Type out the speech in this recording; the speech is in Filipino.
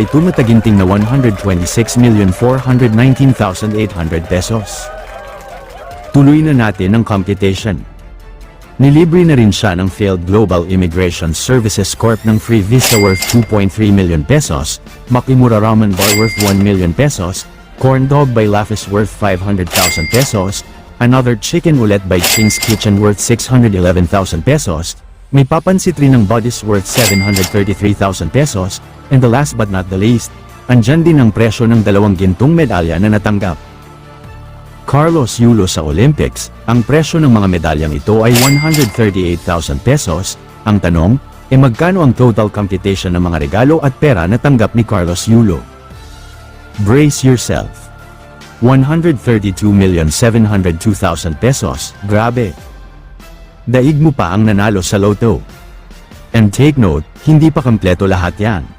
ito mataginting na 126,419,800 pesos. Tuloy na natin ang computation. Nilibre na rin siya ng failed Global Immigration Services Corp ng free visa worth 2.3 million pesos, Makimura Ramen Bar worth 1 million pesos, corn dog by Lafis worth 500,000 pesos, another chicken ulit by Ching's Kitchen worth 611,000 pesos, may papansit rin ng bodies worth 733,000 pesos, and the last but not the least, andyan din ang presyo ng 2 gintong medalya na natanggap. Carlos Yulo sa Olympics, ang presyo ng mga medalyang ito ay 138,000 pesos. Ang tanong, magkano ang total computation ng mga regalo at pera na tanggap ni Carlos Yulo? Brace yourself. 132,702,000 pesos, grabe. Daig mo pa ang nanalo sa loto. And take note, hindi pa kompleto lahat yan.